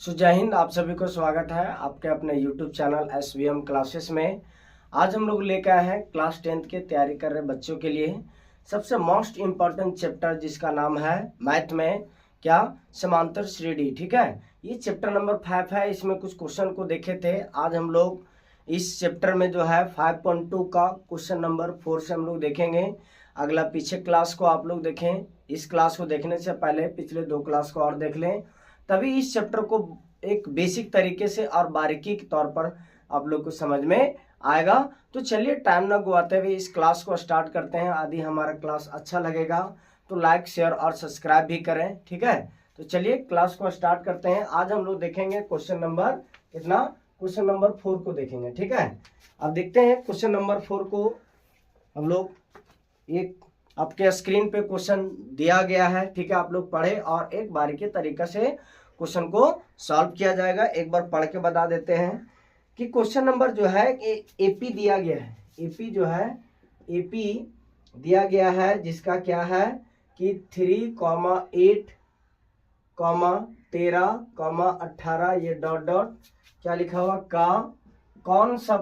जय हिंद। आप सभी को स्वागत है आपके अपने YouTube चैनल SVM क्लासेस में। आज हम लोग लेकर आए हैं क्लास 10th की तैयारी कर रहे बच्चों के लिए सबसे मोस्ट इम्पॉर्टेंट चैप्टर जिसका नाम है मैथ में क्या समांतर श्रेणी। ठीक है, ये चैप्टर नंबर 5 है। इसमें कुछ क्वेश्चन को देखे थे। आज हम लोग इस चैप्टर में जो है 5.2 का क्वेश्चन नंबर 4 से हम लोग देखेंगे। अगला पीछे क्लास को आप लोग देखें। इस क्लास को देखने से पहले पिछले 2 क्लास को और देख लें, तभी इस चैप्टर को एक बेसिक तरीके से और बारीकी के तौर पर आप लोग को समझ में आएगा। तो चलिए टाइम ना गवाते हुए इस क्लास को स्टार्ट करते हैं। यदि हमारा क्लास अच्छा लगेगा तो लाइक शेयर और सब्सक्राइब भी करें। ठीक है, तो चलिए क्लास को स्टार्ट करते हैं। आज हम लोग देखेंगे क्वेश्चन नंबर कितना, क्वेश्चन नंबर 4 को देखेंगे। ठीक है, अब देखते हैं क्वेश्चन नंबर 4 को। हम लोग एक आपके स्क्रीन पे क्वेश्चन दिया गया है। ठीक है, आप लोग पढ़े और एक बारीकी तरीके से क्वेश्चन को सॉल्व किया जाएगा। एक बार पढ़ के बता देते हैं कि क्वेश्चन नंबर जो है कि एपी दिया गया है। एपी जो है एपी दिया गया है जिसका क्या है कि 3,8, 13, 18 ये डॉट डॉट क्या लिखा हुआ का कौन सा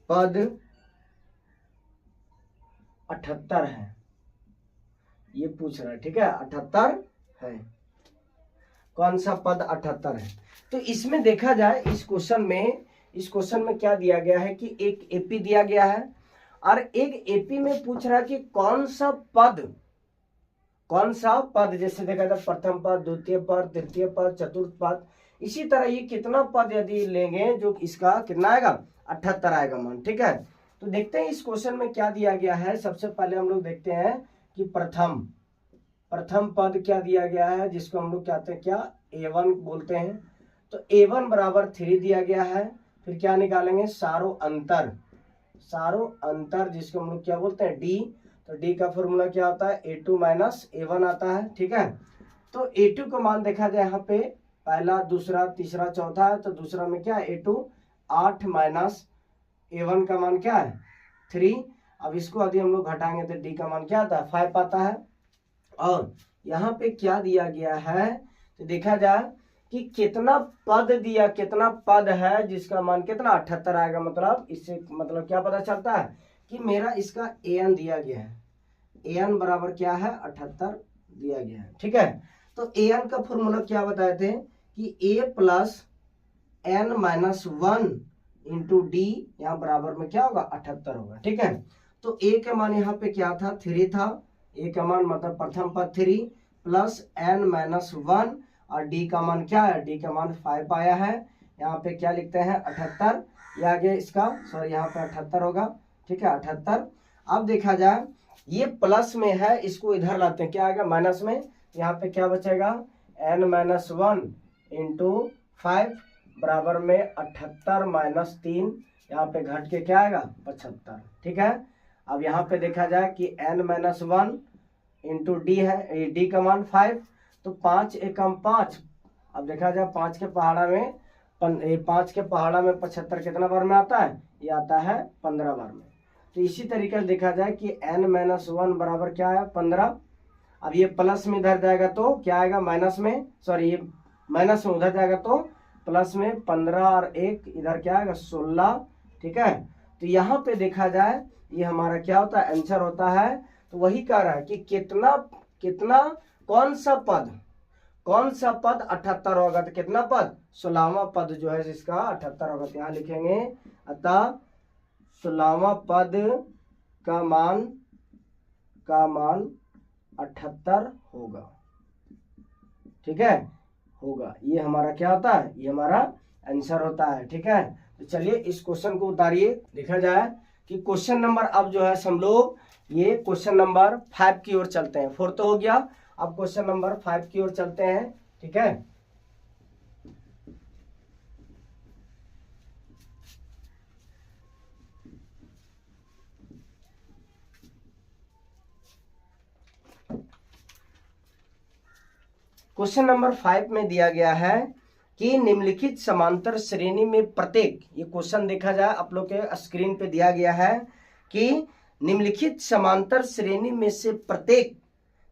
पद 78 है, ये पूछ रहा है। ठीक है, 78 है, कौन सा पद 78 है। तो इसमें देखा जाए इस क्वेश्चन में क्या दिया गया है कि एक एपी दिया गया है और एक एपी में पूछ रहा है कि कौन सा पद जैसे देखा जाए प्रथम पद, द्वितीय पद, तृतीय पद, चतुर्थ पद, इसी तरह ये कितना पद यदि लेंगे जो इसका कितना आएगा 78 आएगा मान। ठीक है, तो देखते हैं इस क्वेश्चन में क्या दिया गया है। सबसे पहले हम लोग देखते हैं कि प्रथम पद क्या दिया गया है जिसको हम लोग कहते हैं क्या A1 बोलते हैं। तो A1 बराबर 3 दिया गया है। फिर क्या निकालेंगे सारो अंतर जिसको हम लोग क्या बोलते हैं D। तो D का फॉर्मूला क्या होता है A2 माइनस A1 आता है। ठीक है, तो A2 का मान देखा जाए यहाँ पे पहला, दूसरा, तीसरा, चौथा है। तो दूसरा में क्या है A2 8 माइनस A1 का मान क्या है 3। अब इसको यदि हम लोग घटाएंगे तो D का मान क्या आता है 5 आता है। और यहाँ पे क्या दिया गया है तो देखा जाए कि कितना पद है जिसका मान कितना 78 आएगा। मतलब इससे मतलब क्या पता चलता है कि मेरा इसका an दिया गया है। an बराबर क्या है 78 दिया गया है। ठीक है, तो an का फॉर्मूला क्या बताए थे कि a plus n minus 1 into D, यहाँ बराबर में क्या होगा 78 होगा। ठीक है, तो a का मान यहाँ पे क्या था 3 था। a का मान मतलब प्रथम पद 3 प्लस n माइनस 1 और d का मान क्या है, d का मान 5 आया है। यहाँ पे क्या लिखते हैं 78, ये आगे इसका सॉरी यहाँ पे 78 होगा। ठीक है, 78। अब देखा जाए ये प्लस में है, इसको इधर लाते हैं क्या आएगा माइनस में। यहाँ पे क्या बचेगा n माइनस 1 इंटू 5 बराबर में 78 माइनस 3, यहाँ पे घट के क्या आएगा 75। ठीक है, अब यहाँ पे देखा जाए कि n माइनस 1 इंटू डी है, डी का मान 5, तो 5 एकम 5। अब देखा जाए 5 के पहाड़ा में 75 कितना बार में आता है, ये आता है 15 बार में। तो इसी तरीके से देखा जाए कि n माइनस 1 बराबर क्या है 15। अब ये प्लस में इधर जाएगा तो क्या आएगा माइनस में, सॉरी ये माइनस में उधर जाएगा तो प्लस में 15 और 1 इधर क्या आएगा 16। ठीक है, तो यहाँ पे देखा जाए ये हमारा क्या होता है आंसर होता है। तो वही कह रहा है कि कितना कौन सा पद 78 होगा। तो कितना पद 16वां पद जो है जिसका 78 होगा। तो यहाँ लिखेंगे अतः 16वां पद का मान 78 होगा। ठीक है, होगा, ये हमारा क्या होता है, ये हमारा आंसर होता है। ठीक है, तो चलिए इस क्वेश्चन को उतारिए। देखा जाए कि क्वेश्चन नंबर अब जो है हम लोग ये क्वेश्चन नंबर 5 की ओर चलते हैं। 4 तो हो गया, अब क्वेश्चन नंबर 5 की ओर चलते हैं। ठीक है, क्वेश्चन नंबर 5 में दिया गया है कि निम्नलिखित समांतर श्रेणी में प्रत्येक, ये क्वेश्चन देखा जाए आप लोग के स्क्रीन पे दिया गया है कि निम्नलिखित समांतर श्रेणी में से प्रत्येक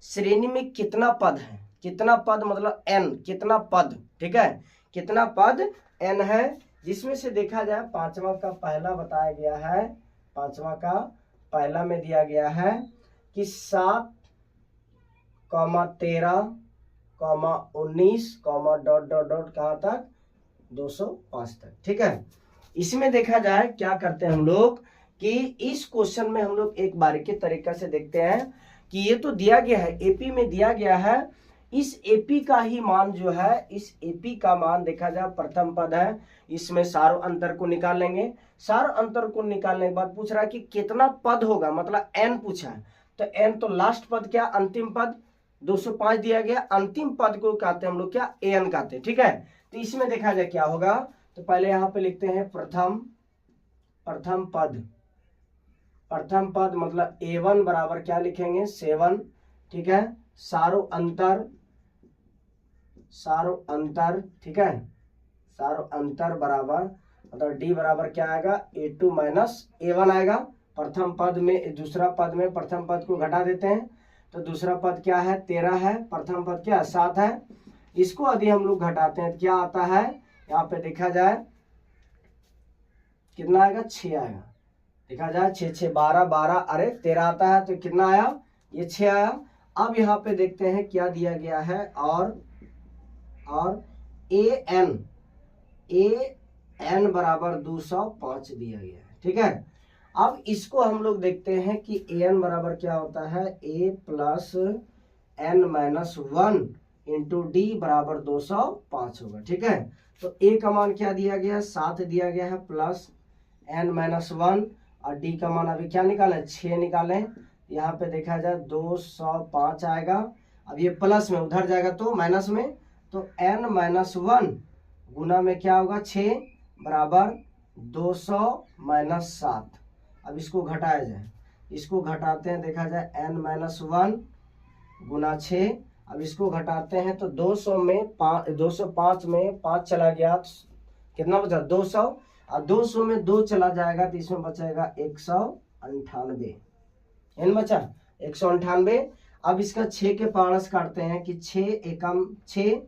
श्रेणी में कितना पद है, कितना पद मतलब n, कितना पद, ठीक है, कितना पद n है, जिसमें से देखा जाए पांचवा का पहला बताया गया है, पांचवा का पहला में दिया गया है कि 7, 13, 19, डॉट डॉट डॉट कहाँ तक 205 तक, ठीक है। इसमें देखा जाए क्या करते हैं हम लोग कि इस क्वेश्चन में हम लोग एक बारीकी तरीका से देखते हैं कि ये तो दिया गया है, एपी में दिया गया है, इस एपी का ही मान जो है, इस एपी का मान देखा जाए प्रथम पद है, इसमें सारो अंतर को निकाल लेंगे। सारो अंतर को निकालने के बाद पूछ रहा है कि कितना पद होगा, मतलब n पूछा है, तो n तो लास्ट पद क्या, अंतिम पद 205 दिया गया, अंतिम पद को कहते हैं हम लोग क्या, an कहते हैं, ठीक है। तो इसमें देखा जाए क्या होगा, तो पहले यहाँ पे लिखते हैं प्रथम पद, प्रथम पद मतलब a1 बराबर क्या लिखेंगे 7, ठीक है, सारो अंतर, ठीक है, सारो अंतर बराबर मतलब d बराबर क्या आएगा, a2 माइनस a1 आएगा। प्रथम पद में, दूसरा पद में प्रथम पद को घटा देते हैं, तो दूसरा पद क्या है 13 है, प्रथम पद क्या 7 है, इसको यदि हम लोग घटाते हैं तो क्या आता है, यहाँ पे देखा जाए कितना आएगा 6 आएगा, देखा जाए 6 6 12 12, अरे 13 आता है तो कितना आया, ये 6 आया। अब यहाँ पे देखते हैं क्या दिया गया है, और an बराबर 205 दिया गया है, ठीक है। अब इसको हम लोग देखते हैं कि an बराबर क्या होता है, a plus n minus 1 into d बराबर 205 होगा, ठीक है। तो a का मान क्या दिया गया है, 7 दिया गया है, प्लस n माइनस 1, और d का मान अभी क्या निकालें 6 निकालें, यहाँ पे देखा जाए 205 आएगा। अब ये प्लस में उधर जाएगा तो माइनस में, तो n माइनस 1 गुना में क्या होगा 6 बराबर 200 माइनस 7। अब इसको घटाया जाए, इसको घटाते हैं, देखा जाए n माइनस 1 गुना 6, अब इसको घटाते हैं तो 205 में 5 चला गया तो कितना बचा 200, और 200 में 2 चला जाएगा तो इसमें बचेगा 198, n बचा 198। अब इसका 6 के पारस काटते हैं कि 6 एकम 6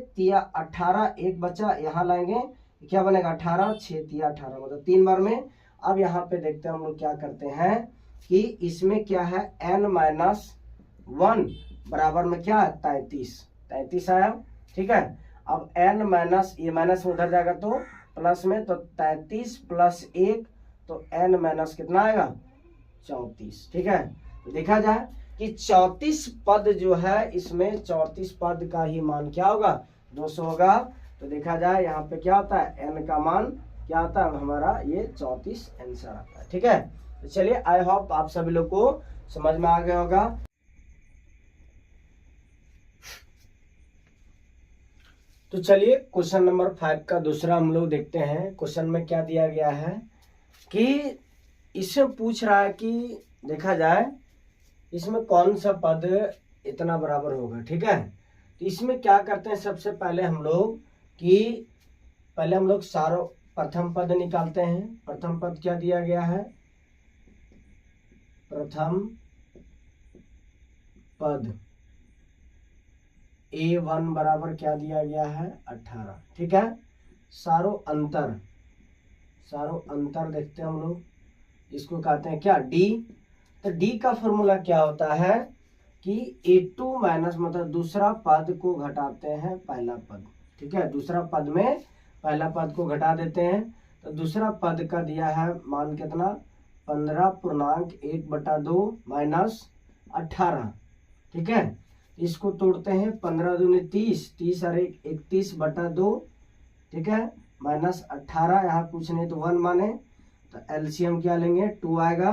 तिया 18, एक बचा यहाँ लाएंगे क्या बनेगा 18, 6 तिया 18 मतलब 3 बार में। अब यहाँ पे देखते हैं हम लोग क्या करते हैं कि इसमें क्या है n माइनस 1 बराबर में क्या है 33 आया, ठीक है। अब n माइनस, ये माइनस में उधर जाएगा तो प्लस में, तो 33 प्लस 1 तो n माइनस कितना आएगा 34, ठीक है। तो देखा जाए कि 34 पद जो है, इसमें 34 पद का ही मान क्या होगा 200 होगा। तो देखा जाए यहाँ पे क्या होता है, n का मान क्या आता है हमारा, ये 34 आंसर आता है, ठीक है। तो चलिए, आई होप आप सभी लोग को समझ में आ गया होगा। तो चलिए क्वेश्चन नंबर 5 का दूसरा हम लोग देखते हैं। क्वेश्चन में क्या दिया गया है कि इसमें पूछ रहा है कि देखा जाए इसमें कौन सा पद इतना बराबर होगा, ठीक है। तो इसमें क्या करते हैं, सबसे पहले हम लोग सारो प्रथम पद निकालते हैं। प्रथम पद क्या दिया गया है, प्रथम पद a1 बराबर क्या दिया गया है 18, ठीक है। सारो अंतर देखते हैं हम लोग, इसको कहते हैं क्या d। तो d का फॉर्मूला क्या होता है कि a2 माइनस मतलब दूसरा पद को घटाते हैं पहला पद, ठीक है। दूसरा पद में पहला पद को घटा देते हैं, तो दूसरा पद का दिया है मान कितना 15.1/2 माइनस 18, ठीक है। इसको तोड़ते हैं 15 दूनी 30 और 31/2, ठीक है, माइनस 18, यहाँ कुछ नहीं तो 1 माने, तो एलसीएम क्या लेंगे 2 आएगा।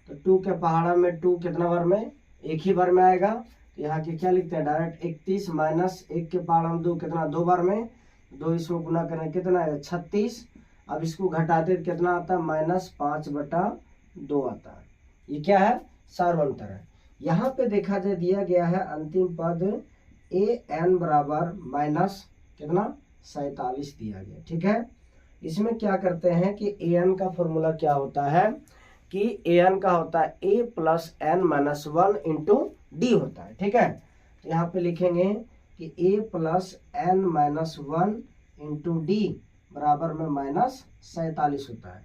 तो 2 के पहाड़ा में 2 कितना बार में, एक ही बार में आएगा, तो यहाँ के क्या लिखते हैं डायरेक्ट 31 माइनस 1 के पहाड़ा में 2 कितना 2 बार में, 2 इसको गुना करें कितना है 36। अब इसको घटाते कितना आता है माइनस 5/2 आता है। ये क्या है सार्वंतर है। यहाँ पे देखा जाए दिया गया है अंतिम पद an बराबर माइनस कितना 47 दिया गया, ठीक है। इसमें क्या करते हैं कि an का फॉर्मूला क्या होता है कि ए एन का होता है a plus n minus one into d होता है। ठीक है, तो यहाँ पे लिखेंगे कि a plus n minus one into d बराबर में माइनस 47 होता है।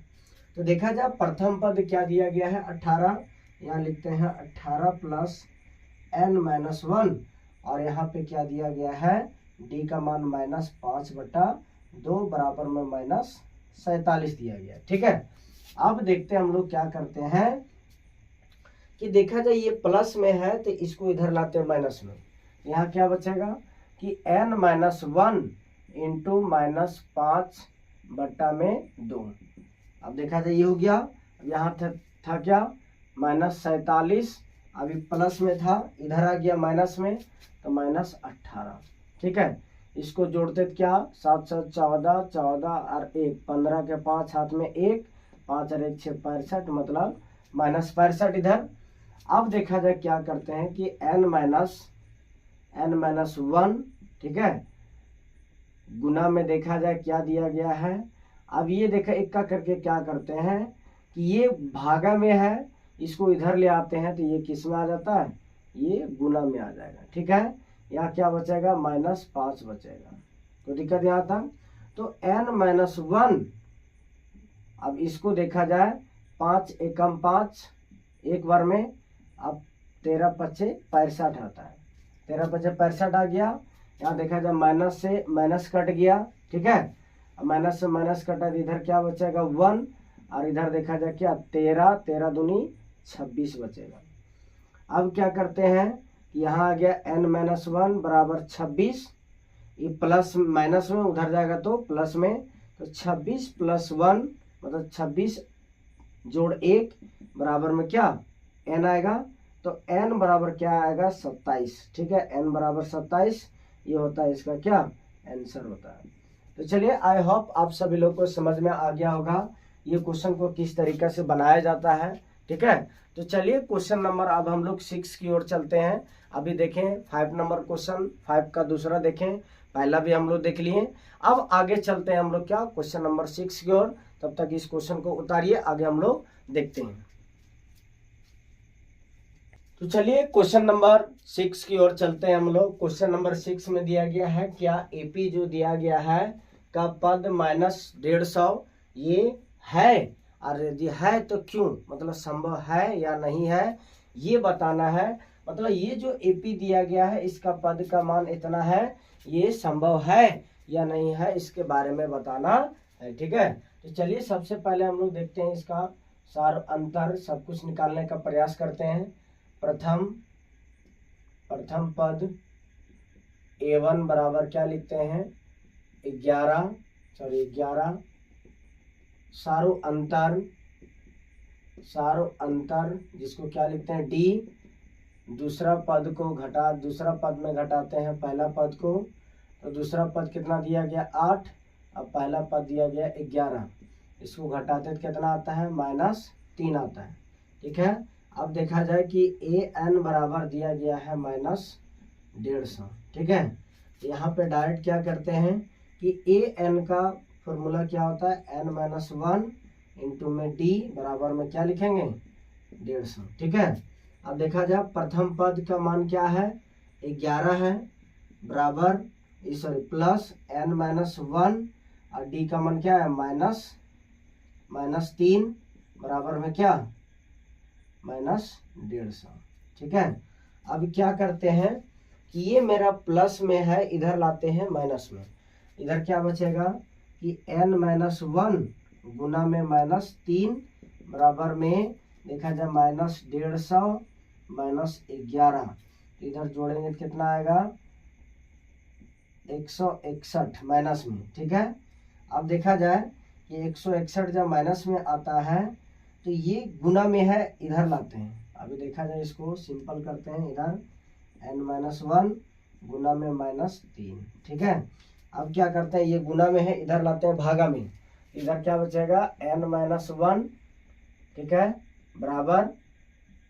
तो देखा जाए प्रथम पद क्या दिया गया है 18, यहाँ लिखते हैं 18 प्लस एन माइनस वन, और यहाँ पे क्या दिया गया है डी का मान -5/2 बराबर में माइनस 47 दिया गया। ठीक है, अब देखते हैं हम लोग क्या करते हैं कि देखा जाए ये प्लस में है तो इसको इधर लाते हैं माइनस में। यहाँ क्या बचेगा कि n माइनस वन इंटू -5/2। अब देखा जाए ये हो गया, यहाँ था क्या -47, अभी प्लस में था इधर आ गया माइनस में तो -18। ठीक है, इसको जोड़ते क्या 7 7 14 14 और 1 15 के 5 हाथ में 1 5 और 1 6 65 मतलब -65 इधर। अब देखा जाए क्या करते हैं कि n माइनस वन, ठीक है, गुना में देखा जाए क्या दिया गया है। अब ये देखा इक्का करके क्या करते हैं कि ये भागा में है, इसको इधर ले आते हैं तो ये किस में आ जाता है, ये गुना में आ जाएगा। ठीक है, यहाँ क्या बचेगा -5 बचेगा, तो दिक्कत यहाँ था। तो n माइनस वन, अब इसको देखा जाए 5 एकम 5 एक बार में, अब 13 पच्चे 65 आता है, 13 पच्चे 65 आ गया। यहाँ देखा जाए माइनस से माइनस कट गया। ठीक है, अब माइनस से माइनस कटा तो इधर क्या बचेगा 1, और इधर देखा जाए क्या 13 13 दूनी 26 बचेगा। अब क्या करते हैं कि यहाँ आ गया n माइनस वन बराबर 26, ये प्लस माइनस में उधर जाएगा तो प्लस में, तो 26 प्लस 1 मतलब 26 जोड़ 1 बराबर में क्या n आएगा, तो n बराबर क्या आएगा 27। ठीक है, n बराबर 27, ये होता है इसका क्या आंसर होता है। तो चलिए, आई होप आप सभी लोग को समझ में आ गया होगा ये क्वेश्चन को किस तरीके से बनाया जाता है। ठीक है, तो चलिए क्वेश्चन नंबर अब हम लोग 6 की ओर चलते हैं। अभी देखें 5 नंबर क्वेश्चन, 5 का दूसरा देखें, पहला भी हम लोग देख लिए। अब आगे चलते हैं हम लोग क्या क्वेश्चन नंबर 6 की ओर। तब तक इस क्वेश्चन को उतारिए, आगे हम लोग देखते हैं। तो चलिए क्वेश्चन नंबर 6 की ओर चलते हैं हम लोग। क्वेश्चन नंबर 6 में दिया गया है क्या एपी जो दिया गया है का पद -150 ये है, और यदि है तो क्यों, मतलब संभव है या नहीं है ये बताना है। मतलब ये जो एपी दिया गया है इसका पद का मान इतना है, ये संभव है या नहीं है इसके बारे में बताना है। ठीक है, तो चलिए सबसे पहले हम लोग देखते हैं इसका सार अंतर सब कुछ निकालने का प्रयास करते हैं। प्रथम पद a1 बराबर क्या लिखते हैं 11 सारो अंतर जिसको क्या लिखते हैं d, दूसरा पद में घटाते हैं पहला पद को, तो दूसरा पद कितना दिया गया 8, अब पहला पद दिया गया 11, इसको घटाते तो कितना आता है -3 आता है। ठीक है, अब देखा जाए कि ए एन बराबर दिया गया है -150। ठीक है, यहाँ पे डायरेक्ट क्या करते हैं कि ए एन का फॉर्मूला क्या होता है n माइनस वन इंटू में डी बराबर में क्या लिखेंगे 150। ठीक है, अब देखा जाए प्रथम पद का मान क्या है 11 है, बराबर प्लस n माइनस वन, और डी का मान क्या है -3 बराबर में क्या -150। ठीक है, अब क्या करते हैं कि ये मेरा प्लस में है, इधर लाते हैं माइनस में, इधर क्या बचेगा कि n माइनस वन गुना में -3 बराबर में देखा जाए -150 -11, इधर जोड़ेंगे तो कितना आएगा 161 माइनस में। ठीक है, अब देखा जाए कि 161 जब माइनस में आता है तो ये गुना में है, इधर लाते हैं। अभी देखा जाए इसको सिंपल करते हैं, इधर n माइनस वन गुना में -3। ठीक है, अब क्या करते हैं ये गुना में है, इधर लाते हैं भागा में, इधर क्या बचेगा n माइनस वन, ठीक है, बराबर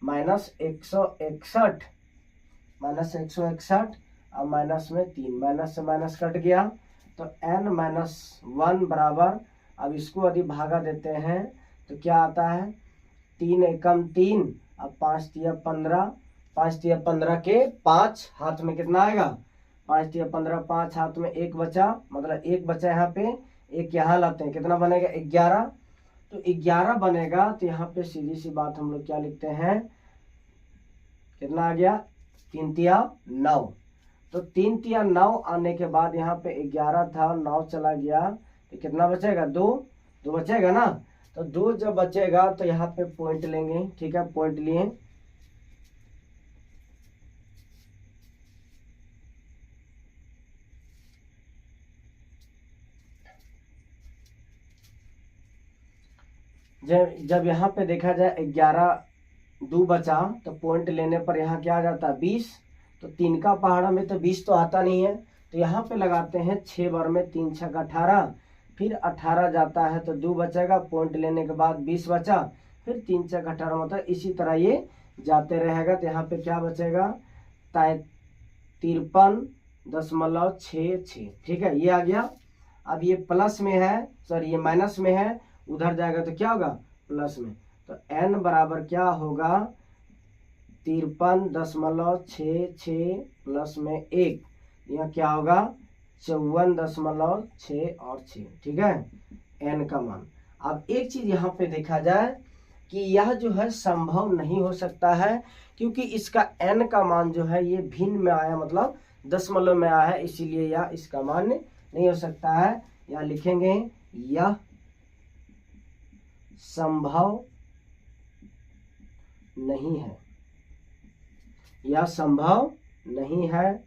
-161 अब माइनस में 3, माइनस से माइनस कट गया, तो n माइनस वन बराबर, अब इसको यदि भागा देते हैं तो क्या आता है 3 एकम 3, अब 5 तिया 15, 5 तिया 15 के 5 हाथ में कितना आएगा, 5 तिया 15, 5 हाथ में 1 बचा, मतलब 1 बचा यहाँ पे, 1 यहाँ लाते हैं, कितना बनेगा 11। तो 11 बनेगा, तो यहाँ पे सीधी सी बात हम लोग क्या लिखते हैं, कितना आ गया 3 तिया 9। तो 3 तिया 9 आने के बाद यहाँ पे 11 था, 9 चला गया, तो कितना बचेगा 2 बचेगा ना। तो 2 जब बचेगा तो यहाँ पे पॉइंट लेंगे, ठीक है, पॉइंट लिए। जब यहाँ पे देखा जाए 11 2 बचा, तो पॉइंट लेने पर यहाँ क्या आ जाता है 20। तो 3 का पहाड़ा में तो 20 तो आता नहीं है, तो यहाँ पे लगाते हैं 6 बार में 3 छक्का 18, फिर 18 जाता है तो 2 बचेगा, पॉइंट लेने के बाद 20 बचा, फिर 3 छक्का 18, मतलब इसी तरह ये जाते रहेगा। तो यहाँ पे क्या बचेगा 53.66, ठीक है, ये आ गया। अब ये प्लस में है, सॉरी ये माइनस में है, उधर जाएगा तो क्या होगा प्लस में। तो n बराबर क्या होगा 53.66 प्लस में 1, यह क्या होगा 54.6 और 6, ठीक है, n का मान। अब एक चीज यहाँ पे देखा जाए कि यह जो है संभव नहीं हो सकता है, क्योंकि इसका n का मान जो है ये भिन्न में आया, मतलब दशमलव में आया है, इसीलिए यह इसका मान नहीं हो सकता है। यहाँ लिखेंगे यह संभव नहीं है, यह संभव नहीं है,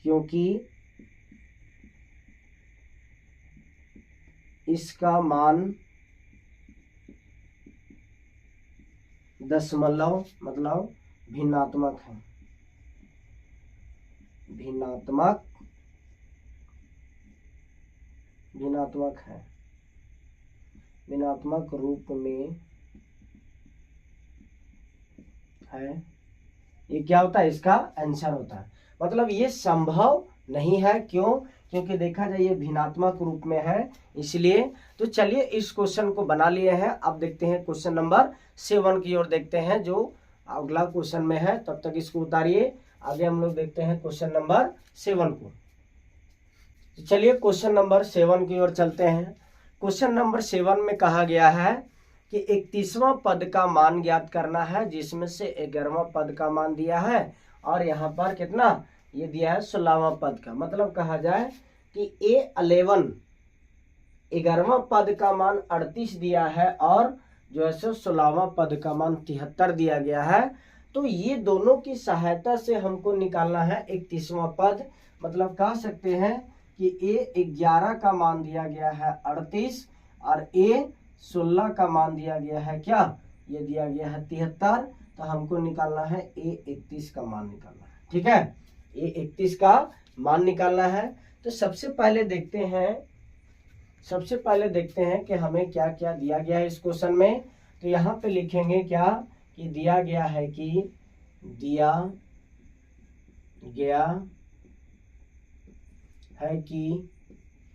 क्योंकि इसका मान दशमलव मतलब भिन्नात्मक है, भिन्नात्मक है, भिन्नात्मक रूप में है। ये क्या होता है, इसका आंसर होता है, मतलब ये संभव नहीं है। क्यों, क्योंकि देखा जाए ये भिन्नात्मक रूप में है, इसलिए। तो चलिए इस क्वेश्चन को बना लिए हैं। अब देखते हैं क्वेश्चन नंबर 7 की ओर देखते हैं, जो अगला क्वेश्चन में है। तब तक इसको उतारिए, आगे हम लोग देखते हैं क्वेश्चन नंबर 7 को। तो चलिए क्वेश्चन नंबर 7 की ओर चलते हैं। क्वेश्चन नंबर 7 में कहा गया है कि 31वां पद का मान ज्ञात करना है, जिसमें से 11वां पद का मान दिया है और यहाँ पर कितना ये दिया है 16वां पद का। मतलब कहा जाए कि A11 11वां पद का मान 38 दिया है और जो है 16वां पद का मान 73 दिया गया है। तो ये दोनों की सहायता से हमको निकालना है 31वां पद। मतलब कह सकते हैं कि A11 का मान दिया गया है 38 और A16 का मान दिया गया है क्या, ये दिया गया है 73। तो हमको निकालना है A31 का मान निकालना है, ठीक है, A31 का मान निकालना है। तो सबसे पहले देखते हैं कि हमें क्या क्या दिया गया है इस क्वेश्चन में। तो यहाँ पे लिखेंगे क्या कि दिया गया है कि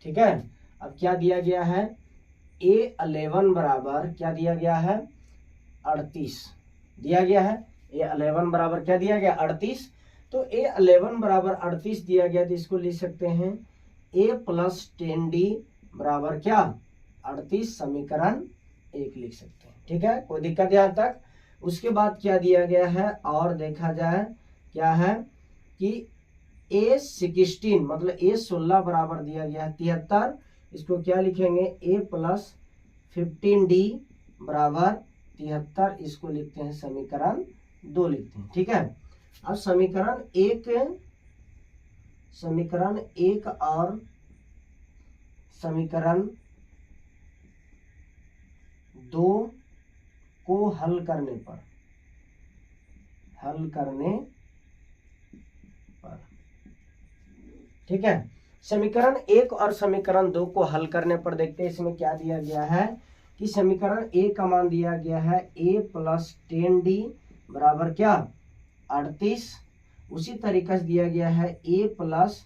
ठीक है। अब क्या दिया गया है, A11 बराबर क्या दिया गया है 38 दिया गया है। A11 बराबर क्या दिया गया 38। तो A11 बराबर 38 दिया गया, तो इसको लिख सकते हैं A + 10D बराबर क्या 38, समीकरण 1 लिख सकते हैं, ठीक है, कोई दिक्कत यहाँ तक। उसके बाद क्या दिया गया है और देखा जाए क्या है कि A16 मतलब A16 बराबर दिया गया है 73। इसको क्या लिखेंगे A + 15D बराबर 73, इसको लिखते हैं समीकरण 2 लिखते हैं, ठीक है। अब समीकरण एक और समीकरण 2 को हल करने पर ठीक है। समीकरण 1 और समीकरण 2 को हल करने पर देखते हैं इसमें क्या दिया गया है कि समीकरण 1 का मान दिया गया है A + 10D बराबर क्या 38। उसी तरीके से दिया गया है A +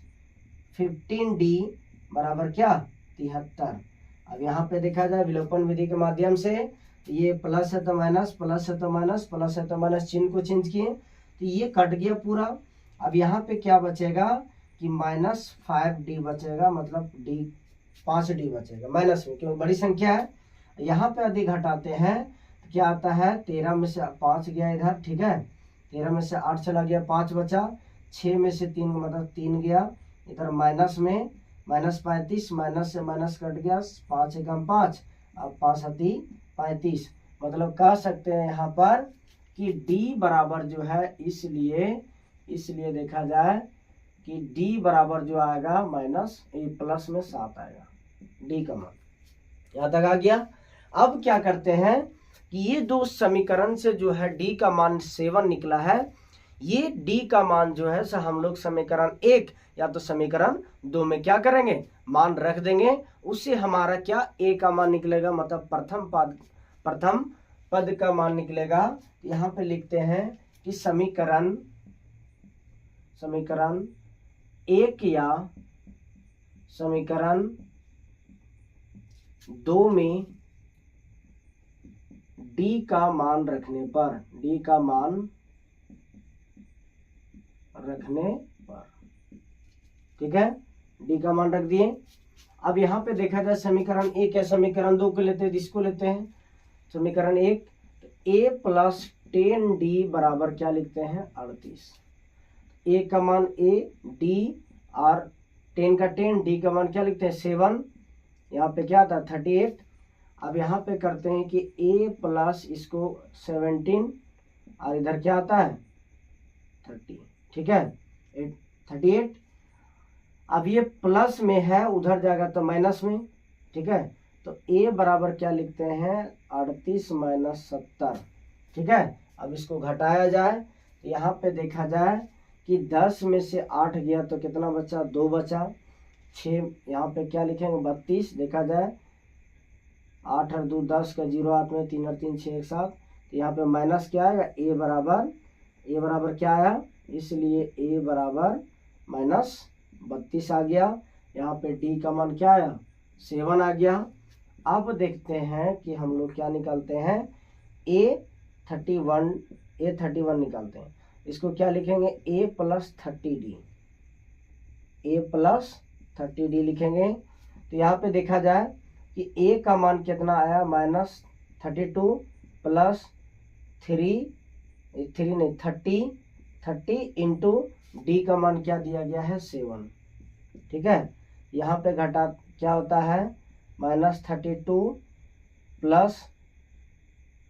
15D बराबर क्या 73। अब यहाँ पे देखा जाए विलोपन विधि के माध्यम से, ये प्लस है तो माइनस, प्लस है तो माइनस, प्लस है तो माइनस, चिन्ह को चेंज किए तो ये कट गया पूरा। अब यहाँ पे क्या बचेगा कि -5d बचेगा, मतलब d 5d बचेगा माइनस में, क्योंकि बड़ी संख्या है। यहाँ पे यदि घटाते हैं तो क्या आता है, 13 में से 5 गया इधर, ठीक है, 13 में से 8 चला गया, 5 बचा, 6 में से 3 मतलब 3 गया इधर, माइनस में -35, माइनस से माइनस कट गया, 5 एकम 5, अब 5 हती 35, मतलब कह सकते हैं यहाँ पर कि d बराबर जो है, इसलिए देखा जाए कि d बराबर जो आएगा माइनस प्लस में 7 आएगा, d का मान यहाँ तक आ गया। अब क्या करते हैं कि ये दो समीकरण से जो है d का मान 7 निकला है, ये d का मान जो है हम लोग समीकरण 1 या तो समीकरण 2 में क्या करेंगे, मान रख देंगे, उससे हमारा क्या a का मान निकलेगा, मतलब प्रथम पद का मान निकलेगा। यहाँ पे लिखते हैं कि समीकरण 1 या समीकरण 2 में d का मान रखने पर, ठीक है, d का मान रख दिए। अब यहाँ पे देखा जाए समीकरण 1 या समीकरण 2 को लेते हैं, इसको लेते हैं समीकरण 1, a प्लस 10d बराबर क्या लिखते हैं, 38। a का मान a, d और 10 का 10, d का मान क्या लिखते हैं 7, यहाँ पे क्या आता है 38। अब यहाँ पे करते हैं कि a प्लस इसको 17 और इधर क्या आता है 30, ठीक है 38। अब ये प्लस में है, उधर जाएगा तो माइनस में, ठीक है, तो a बराबर क्या लिखते हैं 38 माइनस 70, ठीक है। अब इसको घटाया जाए तो यहाँ पे देखा जाए कि 10 में से 8 गया तो कितना बचा, 2 बचा, 6 यहाँ पे क्या लिखेंगे 32, देखा जाए 8 और 2 10 का 0 8 में 3 और 3 6 1 7, तो यहाँ पे माइनस क्या आएगा, a बराबर क्या आया, इसलिए a बराबर -32 आ गया। यहाँ पे d का मान क्या आया 7 आ गया। अब देखते हैं कि हम लोग क्या निकालते हैं, a31 निकालते हैं, इसको क्या लिखेंगे a प्लस 30d लिखेंगे। तो यहाँ पे देखा जाए कि a का मान कितना आया -32 प्लस 30 इंटू d का मान क्या दिया गया है 7, ठीक है। यहाँ पे घटा क्या होता है -32 प्लस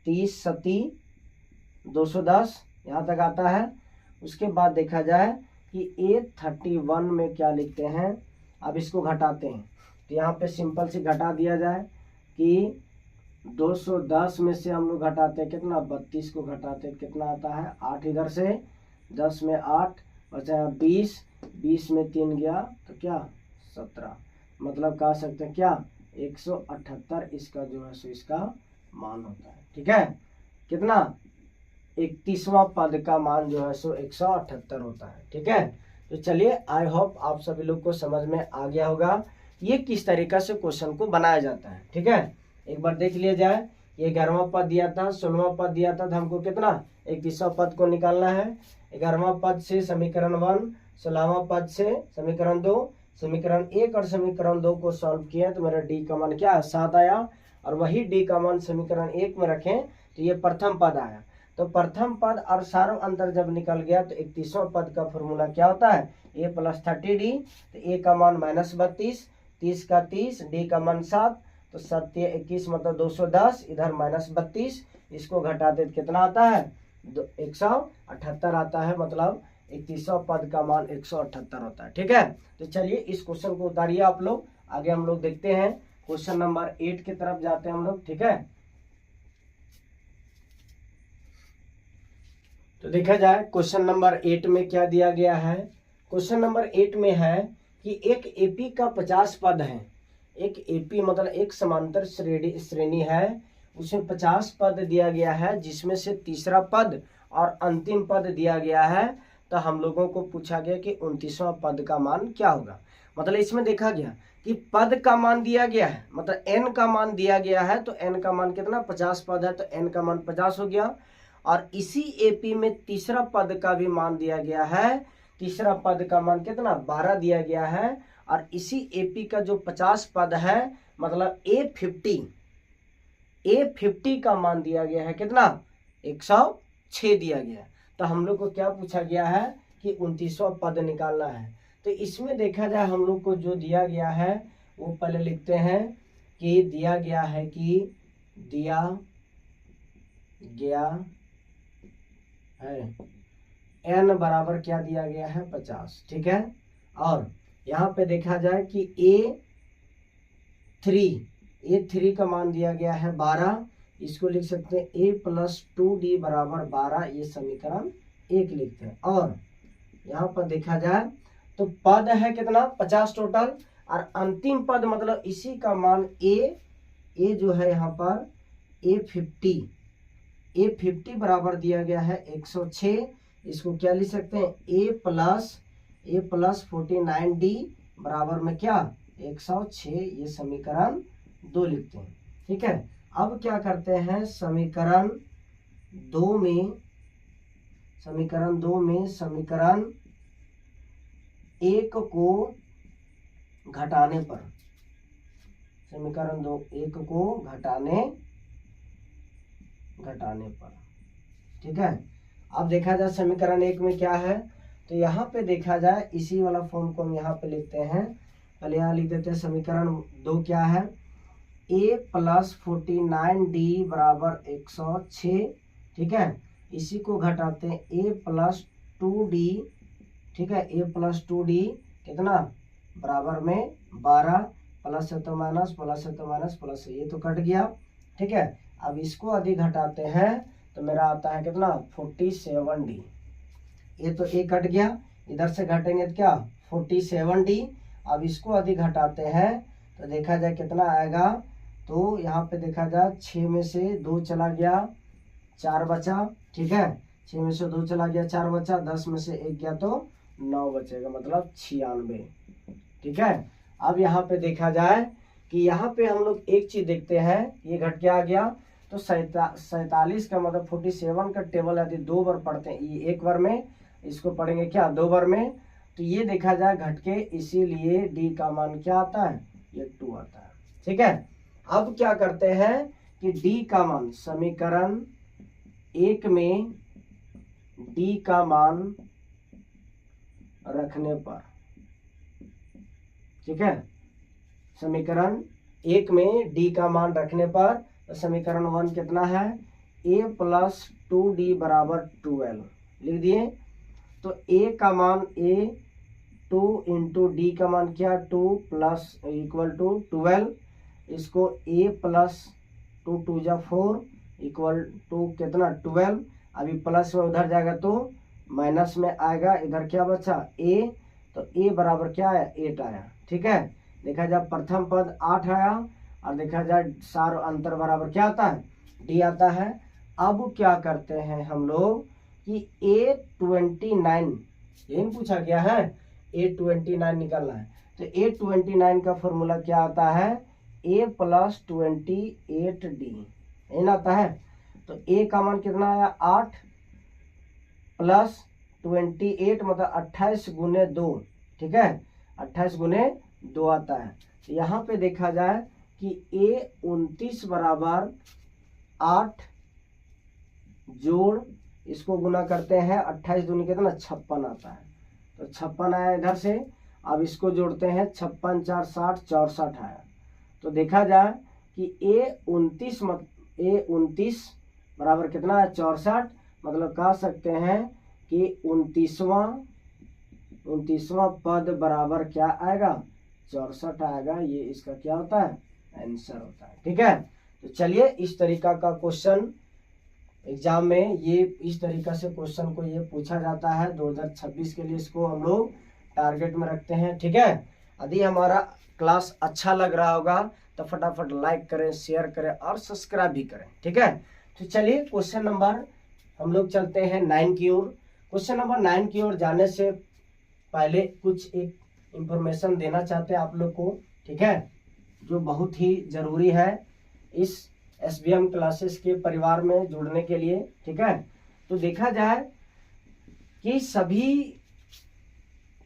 30 सती 210, यहाँ तक आता है। उसके बाद देखा जाए कि a31 में क्या लिखते हैं, अब इसको घटाते हैं तो यहाँ पे सिंपल से घटा दिया जाए कि 210 में से हम लोग घटाते हैं कितना 32 को घटाते हैं कितना आता है 8, इधर से 10 में 8 बचा 20 में 3 गया तो क्या 17, मतलब कह सकते हैं क्या 178 इसका जो है सो इसका मान होता है, ठीक है। कितना 31वां पद का मान जो है सो 178 होता है, ठीक है। तो चलिए आई होप आप सभी लोग को समझ में आ गया होगा ये किस तरीका से क्वेश्चन को बनाया जाता है, ठीक है। एक बार देख लिया जाए, ये 11वां पद दिया था, 16वां पद दिया था, तो हमको कितना 31वां पद को निकालना है। 11वां पद से समीकरण 1, 16वां पद से समीकरण 2, समीकरण 1 और समीकरण 2 को सॉल्व किया तो मेरा d का मान क्या 7 आया, और वही d का मान समीकरण 1 में रखें तो ये प्रथम पद आया। तो प्रथम पद और सारों अंतर जब निकल गया तो 31वां पद का फॉर्मूला क्या होता है a प्लस 30d, तो a का मान -32, 30 का 30, d का मान 7, तो 7 21 मतलब 210, इधर -32, इसको घटाते तो कितना आता है 178 आता है, मतलब 31वां पद का मान 178 होता है, ठीक है। तो चलिए इस क्वेश्चन को उतारिए आप लोग, आगे हम लोग देखते हैं क्वेश्चन नंबर 8 की तरफ जाते हैं हम लोग, ठीक है। तो देखा जाए क्वेश्चन नंबर 8 में क्या दिया गया है। क्वेश्चन नंबर 8 में है कि एक एपी का 50 पद है, एक एपी मतलब एक समांतर श्रेणी है, उसमें 50 पद दिया गया है, जिसमें से तीसरा पद और अंतिम पद दिया गया है। तो हम लोगों को पूछा गया कि 29वां पद का मान क्या होगा। मतलब इसमें देखा गया कि पद का मान दिया गया है, मतलब n का मान दिया गया है, तो n का मान कितना 50 पद है तो n का मान 50 हो गया। और इसी एपी में तीसरा पद का भी मान दिया गया है, तीसरा पद का मान कितना 12 दिया गया है। और इसी एपी का जो 50 पद है मतलब A50 का मान दिया गया है कितना 106 दिया गया है। तो हम लोग को क्या पूछा गया है कि 29वां पद निकालना है। तो इसमें देखा जाए हम लोग को जो दिया गया है वो पहले लिखते हैं कि दिया गया है n बराबर क्या दिया गया है 50, ठीक है। और यहाँ पे देखा जाए कि A3 का मान दिया गया है 12, इसको लिख सकते हैं A+2D बराबर 12, ये समीकरण 1 लिखते हैं। और यहाँ पर देखा जाए तो पद है कितना 50 टोटल, और अंतिम पद मतलब इसी का मान A जो है यहाँ पर A50 बराबर दिया गया है 106, इसको क्या लिख सकते हैं A+49D बराबर में क्या 106, ये समीकरण 2 लिखते हैं, ठीक है। अब क्या करते हैं समीकरण 2 में समीकरण 1 को घटाने पर, समीकरण 2 1 को घटाने पर, ठीक है। अब देखा जाए समीकरण 1 में क्या है, तो यहाँ पे देखा जाए इसी वाला फॉर्म को हम यहाँ पे लिखते हैं। पहले यहाँ लिख देते हैं समीकरण 2 क्या है A+49D बराबर 106, ठीक है। इसी को घटाते हैं A+2D, ठीक है। A+2D कितना बराबर में 12, प्लस है तो माइनस, प्लस है तो माइनस, प्लस है, ये तो कट गया, ठीक है। अब इसको अधिक घटाते हैं तो मेरा आता है कितना 47D, ये तो एक कट गया, इधर से घटेंगे तो क्या 47D। अब इसको अधिक घटाते हैं तो देखा जाए कितना आएगा, तो यहाँ पे देखा जाए 6 में से 2 चला गया 4 बचा, ठीक है। 6 में से 2 चला गया 4 बचा, 10 में से 1 गया तो 9 बचेगा, मतलब 96, ठीक है। अब यहाँ पे देखा जाए कि यहाँ पे हम लोग एक चीज देखते हैं, ये घट के आ गया तो 47 का मतलब 47 का टेबल यदि 2 बार पढ़ते हैं, ये एक बार में, इसको पढ़ेंगे क्या 2 बार में, तो ये देखा जाए घट के, इसीलिए डी का मान क्या आता है ये 2 आता है, ठीक है। अब क्या करते हैं कि डी का मान समीकरण 1 में डी का मान रखने पर, ठीक है, समीकरण 1 में डी का मान रखने पर, तो समीकरण 1 कितना है A+2D बराबर 12 लिख दिए। तो A का मान 2 इंटू डी का मान क्या 2 प्लस इक्वल टू 12, इसको A+2 2 जा 4 इक्वल टू कितना 12, अभी प्लस में उधर जाएगा तो माइनस में आएगा, इधर क्या बचा A, तो A बराबर क्या आया 8 आया, ठीक है। देखा जाए प्रथम पद 8 आया, और देखा जाए सार अंतर बराबर क्या आता है D आता है। अब क्या करते हैं हम लोग कि A29, यही पूछा गया है A29 निकालना है, तो A29 का फॉर्मूला क्या आता है A+28D, यही आता है। तो A का मान कितना आया 8 प्लस 28 मतलब 28 गुने 2, ठीक है, 28 गुने 2 आता है। तो यहाँ पे देखा जाए कि A29 बराबर 8 जोड़ इसको गुना करते हैं 28 दूनी कितना 56 आता है, तो 56 आया इधर से। अब इसको जोड़ते हैं 56 4 60 64 आया। तो देखा जाए कि A29 बराबर कितना है 64, मतलब कह सकते हैं कि 29वां पद बराबर क्या आएगा 64 आएगा, ये इसका क्या होता है आंसर होता है, ठीक है। तो चलिए इस तरीका का क्वेश्चन एग्जाम में, ये इस तरीका से क्वेश्चन को ये पूछा जाता है 2026 के लिए, इसको हम लोग टारगेट में रखते हैं, ठीक है। यदि हमारा क्लास अच्छा लग रहा होगा तो फटाफट लाइक करें, शेयर करें और सब्सक्राइब भी करें, ठीक है। तो चलिए क्वेश्चन नंबर हम लोग चलते हैं 9 की ओर। क्वेश्चन नंबर 9 की ओर जाने से पहले कुछ एक इंफॉर्मेशन देना चाहते हैं आप लोग को, ठीक है, जो बहुत ही ज़रूरी है इस SBM क्लासेस के परिवार में जुड़ने के लिए, ठीक है। तो देखा जाए कि सभी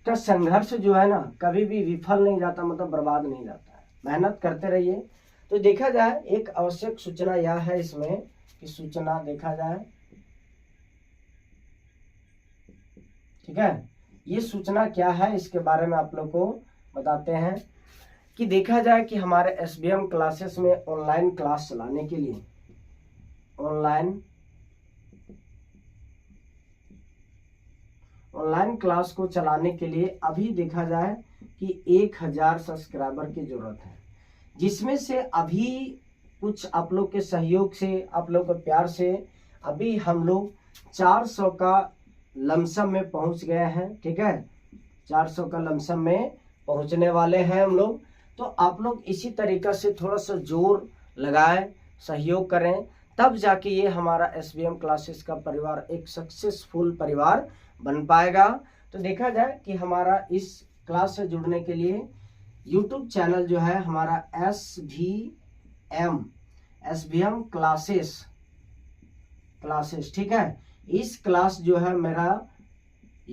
का संघर्ष जो है ना कभी भी विफल नहीं जाता, मतलब बर्बाद नहीं जाता है, मेहनत करते रहिए। तो देखा जाए एक आवश्यक सूचना यह है इसमें कि सूचना देखा जाए, ठीक है, ये सूचना क्या है इसके बारे में आप लोग को बताते हैं कि देखा जाए कि हमारे SBM क्लासेस में ऑनलाइन क्लास चलाने के लिए ऑनलाइन क्लास को चलाने के लिए अभी देखा जाए कि 1000 सब्सक्राइबर की जरूरत है, जिसमें से अभी कुछ आप लोग के सहयोग से, आप लोग के प्यार से अभी हम लोग 400 का लमसम में पहुंच गए हैं, ठीक है, 400 का लमसम में पहुंचने वाले हैं हम लोग। तो आप लोग इसी तरीक़ा से थोड़ा सा जोर लगाएं, सहयोग करें, तब जाके ये हमारा SBM क्लासेस का परिवार एक सक्सेसफुल परिवार बन पाएगा। तो देखा जाए कि हमारा इस क्लास से जुड़ने के लिए YouTube चैनल जो है हमारा SBM क्लासेस, ठीक है, इस क्लास जो है मेरा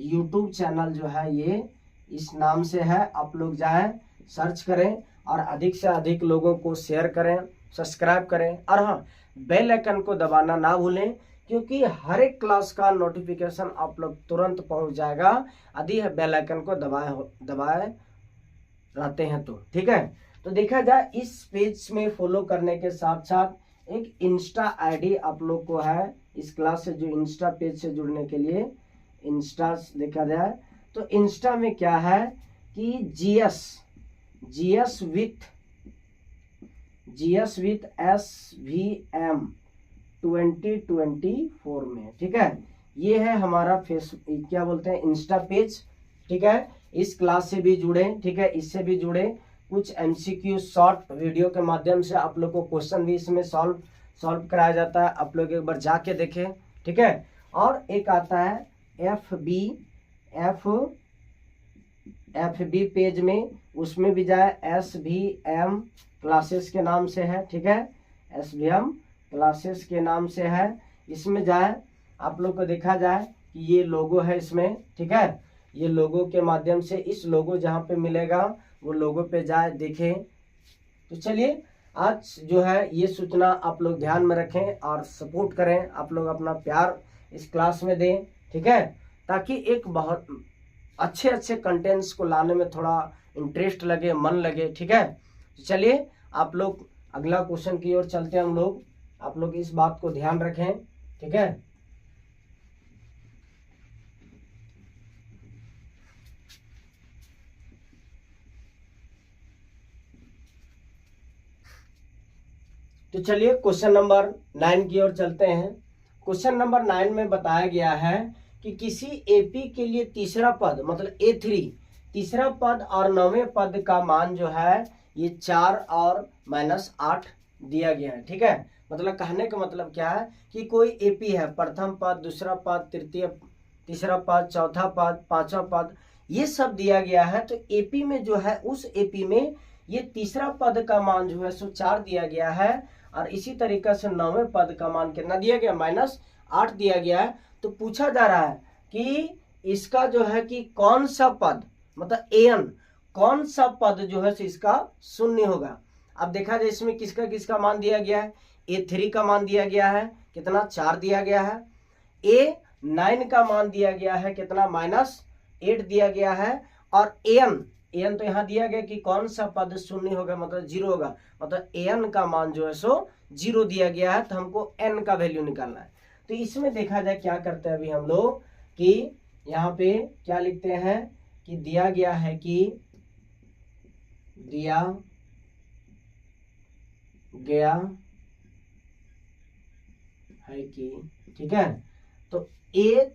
YouTube चैनल जो है ये इस नाम से है। आप लोग जाएं, सर्च करें और अधिक से अधिक लोगों को शेयर करें, सब्सक्राइब करें, और हाँ, बेल आइकन को दबाना ना भूलें, क्योंकि हर एक क्लास का नोटिफिकेशन आप लोग तुरंत पहुंच जाएगा यदि बेल आइकन को दबाए रहते हैं तो, ठीक है। तो देखा जाए इस पेज में फॉलो करने के साथ साथ एक इंस्टा आईडी आप लोग को है, इस क्लास से जो इंस्टा पेज से जुड़ने के लिए इंस्टा देखा जाए तो इंस्टा में क्या है कि GS विथ SVM 2024 में, ठीक है, ये है हमारा क्या बोलते हैं इंस्टा पेज, ठीक है। इस क्लास से भी जुड़े, ठीक है, इससे भी जुड़े, कुछ MCQ शॉर्ट वीडियो के माध्यम से आप लोग को क्वेश्चन भी इसमें सॉल्व कराया जाता है, आप लोग एक बार जाके देखें, ठीक है। और एक आता है FB पेज में, उसमें भी जाए, SVM क्लासेस के नाम से है, ठीक है, SVM क्लासेस के नाम से है, इसमें जाए, आप लोग को देखा जाए कि ये लोगो है इसमें, ठीक है, ये लोगो के माध्यम से, इस लोगो जहाँ पे मिलेगा वो लोगो पे जाए, देखें। तो चलिए आज जो है ये सूचना आप लोग ध्यान में रखें और सपोर्ट करें, आप लोग अपना प्यार इस क्लास में दें, ठीक है, ताकि एक बहुत अच्छे कंटेंट्स को लाने में थोड़ा इंटरेस्ट लगे, मन लगे, ठीक है। चलिए आप लोग अगला क्वेश्चन की ओर चलते हैं हम लोग, आप लोग इस बात को ध्यान रखें, ठीक है। तो चलिए क्वेश्चन नंबर 9 की ओर चलते हैं। क्वेश्चन नंबर 9 में बताया गया है कि किसी AP के लिए तीसरा पद, मतलब A3 तीसरा पद और 9वें पद का मान जो है ये 4 और -8 दिया गया है, ठीक है। मतलब कहने का मतलब क्या है कि कोई AP है, प्रथम पद, दूसरा पद, तीसरा पद, चौथा पद, पांचवा पद, ये सब दिया गया है। तो AP में जो है, उस AP में ये तीसरा पद का मान जो है सो 4 दिया गया है, और इसी तरीके से 9वें पद का मान कितना दिया गया, -8 दिया गया है। तो पूछा जा रहा है कि इसका जो है कि कौन सा पद, मतलब AN कौन सा पद जो है इसका शून्य होगा। अब देखा जाए इसमें किसका किसका मान दिया गया है, A3 का मान दिया गया है कितना, 4 दिया गया है, A9 का मान दिया गया है कितना, -8 दिया गया है, और AN तो यहाँ दिया गया कि कौन सा पद शून्य होगा, मतलब 0 होगा, मतलब AN का मान जो है सो 0 दिया गया है। तो हमको N का वैल्यू निकालना है। तो इसमें देखा जाए क्या करते हैं अभी हम लोग कि यहाँ पे क्या लिखते हैं कि दिया गया है कि ठीक है। तो A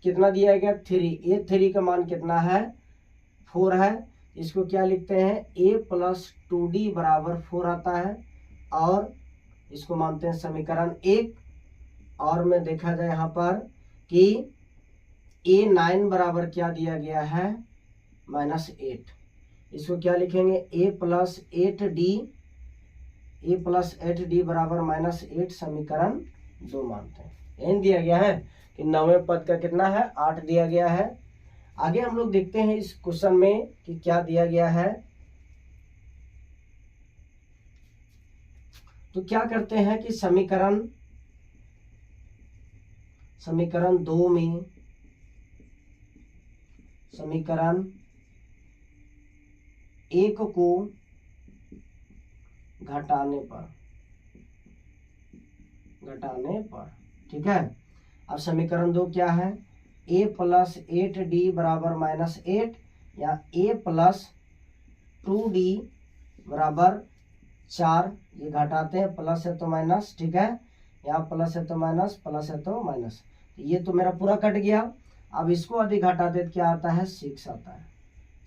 कितना दिया गया, 3, A3 का मान कितना है, 4 है। इसको क्या लिखते हैं, A + 2D = 4 आता है, और इसको मानते हैं समीकरण 1। और में देखा जाए यहाँ पर कि A9 बराबर क्या दिया गया है, -8। इसको क्या लिखेंगे, a प्लस 8d बराबर -8 समीकरण 2 मानते हैं। यही दिया गया है कि 9वें पद का कितना है, 8 दिया गया है। आगे हम लोग देखते हैं इस क्वेश्चन में कि क्या दिया गया है। तो क्या करते हैं कि समीकरण 2 में समीकरण 1 को घटाने पर ठीक है। अब समीकरण 2 क्या है, a प्लस 8d बराबर -8 या a प्लस 2d बराबर 4। ये घटाते हैं, प्लस है तो माइनस, ठीक है। यहाँ प्लस है तो माइनस, प्लस है तो माइनस। ये तो मेरा पूरा कट गया। अब इसको यदि घटाते तो क्या आता है, 6 आता है,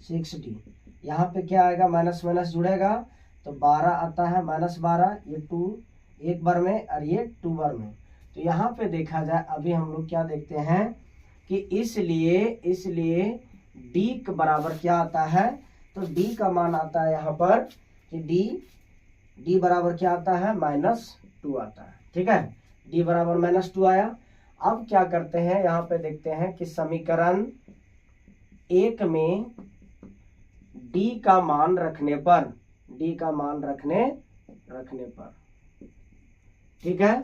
6d। यहाँ पे क्या आएगा, माइनस माइनस जुड़ेगा तो 12 आता है, -12। ये 2 एक बार में और ये 2 बार में। तो यहाँ पे देखा जाए, अभी हम लोग क्या देखते हैं कि इसलिए d के बराबर क्या आता है, तो d का मान आता है यहाँ पर कि d बराबर क्या आता है, -2 आता है, ठीक है। d बराबर -2 आया। अब क्या करते हैं, यहाँ पे देखते हैं कि समीकरण 1 में d का मान रखने पर ठीक है।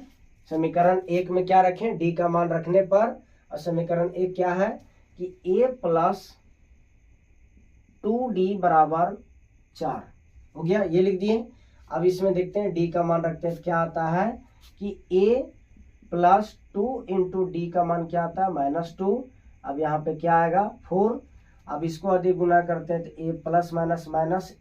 समीकरण 1 में क्या रखें, d का मान रखने पर। और समीकरण 1 क्या है कि a प्लस 2d बराबर 4 हो गया, ये लिख दिए। अब इसमें देखते हैं d का मान रखते हैं तो क्या आता है कि a प्लस 2 इंटू डी का मान क्या आता है, -2। अब यहाँ पे क्या आएगा, 4। अब इसको अधिक गुना करते हैं तो a प्लस माइनस माइनस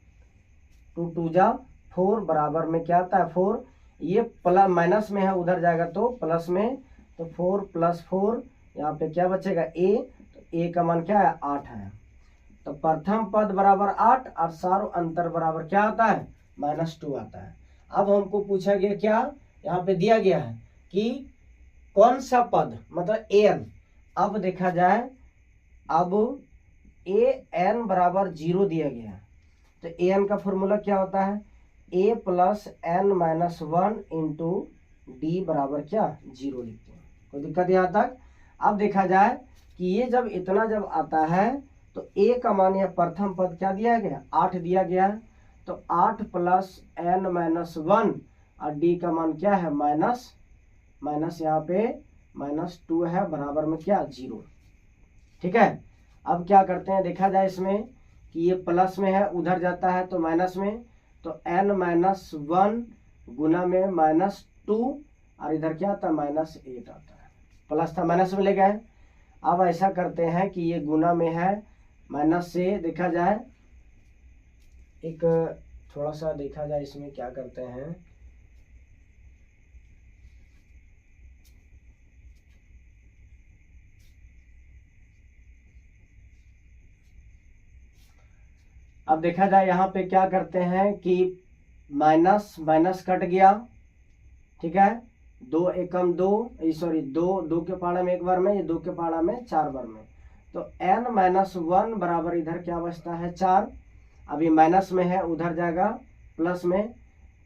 2 2 जा 4 बराबर में क्या आता है, 4। ये प्लस माइनस में है, उधर जाएगा तो प्लस में, तो 4 प्लस 4 यहाँ पे क्या बचेगा, a। तो a का मान क्या है, 8 है। तो प्रथम पद बराबर 8 और सारों अंतर बराबर क्या आता है, -2 आता है। अब हमको पूछा गया क्या, यहाँ पे दिया गया है कि कौन सा पद, मतलब an। अब देखा जाए, अब an बराबर 0 दिया गया है। तो an का फॉर्मूला क्या होता है, a plus n minus 1 into d बराबर क्या, 0 लिखते हैं। कोई दिक्कत यहाँ तक। अब देखा जाए कि ये जब इतना जब आता है तो a का मान, या प्रथम पद क्या दिया गया, 8 दिया गया है। तो 8 प्लस n माइनस 1 और d का मान क्या है, माइनस यहाँ पे -2 है, बराबर में क्या, 0, ठीक है। अब क्या करते हैं, देखा जाए इसमें कि ये प्लस में है, उधर जाता है तो माइनस में। तो n माइनस 1 गुना में -2 और इधर क्या आता है, -8 आता है। प्लस था, माइनस में ले गए। अब ऐसा करते हैं कि ये गुना में है, माइनस से देखा जाए, एक थोड़ा सा देखा जाए इसमें क्या करते हैं। अब देखा जाए यहाँ पे क्या करते हैं कि माइनस माइनस कट गया, ठीक है। 2 एकम 2, सॉरी 2 के पहाड़ा में एक बार में, ये 2 के पहाड़ा में 4 बार में। तो n माइनस 1 बराबर इधर क्या बचता है, 4। अभी माइनस में है, उधर जाएगा प्लस में,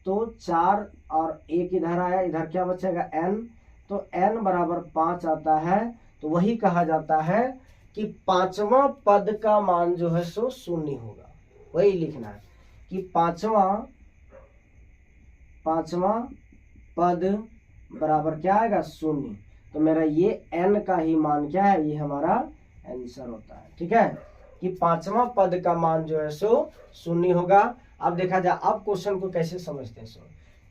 तो 4 और 1 इधर आया, इधर क्या बचेगा, n। तो n बराबर 5 आता है। तो वही कहा जाता है कि पांचवा पद का मान जो है सो 0 होगा। वही लिखना है कि पांचवा पद बराबर क्या आएगा, 0। तो मेरा ये n का ही मान क्या है, ये हमारा आंसर होता है, ठीक है। कि पांचवा पद का मान जो है सो 0 होगा। अब देखा जाए, अब क्वेश्चन को कैसे समझते हैं। सो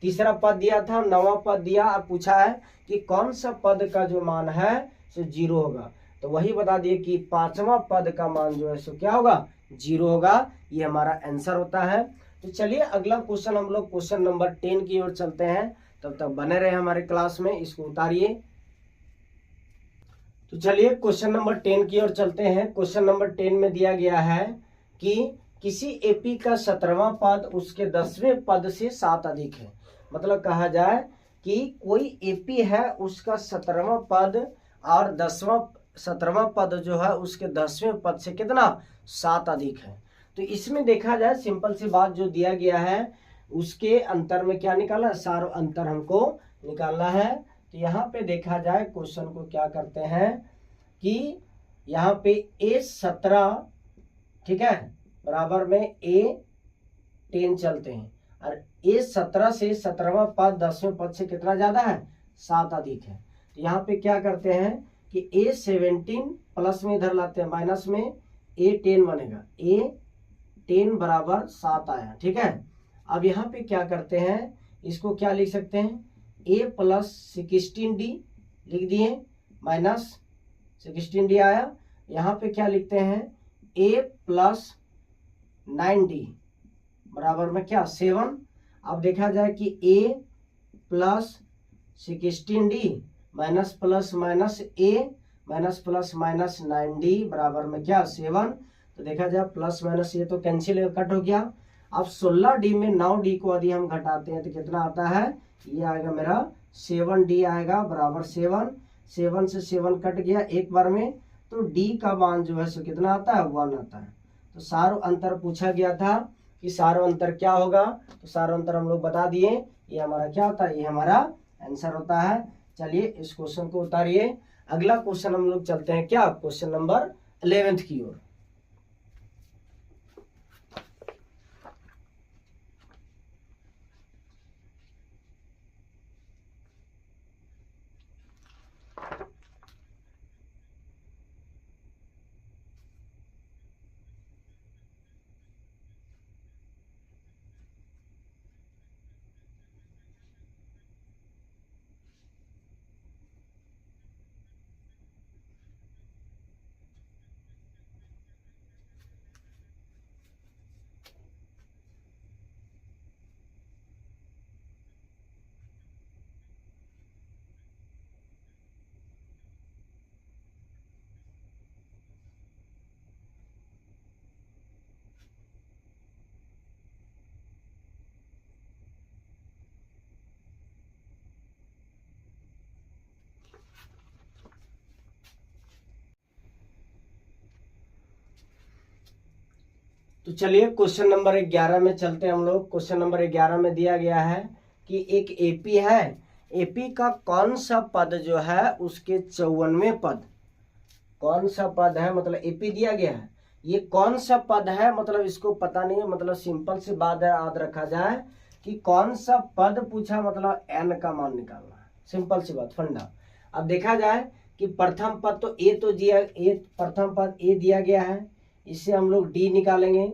तीसरा पद दिया था, नवा पद दिया, अब पूछा है कि कौन सा पद का जो मान है सो 0 होगा। तो वही बता दिए कि पांचवा पद का मान जो है सो क्या होगा, 0 होगा। ये हमारा आंसर होता है। तो चलिए अगला क्वेश्चन, हम लोग क्वेश्चन नंबर 10 की ओर चलते हैं। तब तक बने रहे हमारे क्लास में, इसको उतारिए। तो चलिए क्वेश्चन नंबर 10 की ओर चलते हैं। क्वेश्चन नंबर 10 में दिया गया है कि किसी एपी का 17वां पद उसके 10वें पद से 7 अधिक है। मतलब कहा जाए कि कोई एपी है, उसका 17वां पद और 10वां 17वां पद जो है उसके 10वें पद से कितना 7 अधिक है। तो इसमें देखा जाए सिंपल सी बात जो दिया गया है उसके अंतर में क्या निकालना है, सार अंतर हमको निकालना है। तो यहाँ पे देखा जाए क्वेश्चन को क्या करते हैं कि यहाँ पे A17 ठीक है बराबर में A10 चलते हैं और A17 से 17वां पद 10वें पद से कितना ज्यादा है 7 अधिक है। तो यहाँ पे क्या करते हैं कि A17 प्लस में इधर लाते हैं माइनस में A10 बनेगा, A10 बराबर 7 आया। ठीक है अब यहाँ पे क्या करते हैं इसको क्या लिख सकते हैं A प्लस 16D लिख दिए माइनस 16D आया। यहाँ पे क्या लिखते हैं A प्लस 9D बराबर में क्या 7। अब देखा जाए कि A plus 16D minus plus minus A minus plus minus 9D बराबर में क्या 7। तो देखा जाए प्लस माइनस ये तो कैंसिल कट हो गया। अब 16D में 9D को यदि हम घटाते हैं तो कितना आता है, ये आएगा मेरा 7D आएगा बराबर 7। 7 से 7 कट गया एक बार में, तो D का मान जो है सो कितना आता है 1 आता है। तो सार अंतर पूछा गया था कि सार अंतर क्या होगा, तो सार अंतर हम लोग बता दिए, ये हमारा क्या होता है, ये हमारा आंसर होता है। चलिए इस क्वेश्चन को उतारिए। अगला क्वेश्चन हम लोग चलते हैं क्या क्वेश्चन नंबर 11 की ओर। तो चलिए क्वेश्चन नंबर 11 में चलते हैं हम लोग। क्वेश्चन नंबर 11 में दिया गया है कि एक एपी है, एपी का कौन सा पद जो है उसके 54वें पद, कौन सा पद है मतलब एपी दिया गया है, ये कौन सा पद है मतलब इसको पता नहीं है। मतलब सिंपल सी बात है याद रखा जाए कि कौन सा पद पूछा मतलब एन का मान निकालना है, सिंपल सी बात फंडा। अब देखा जाए कि प्रथम पद तो ए तो दिया, ए प्रथम पद ए दिया गया है, इससे हम लोग डी निकालेंगे।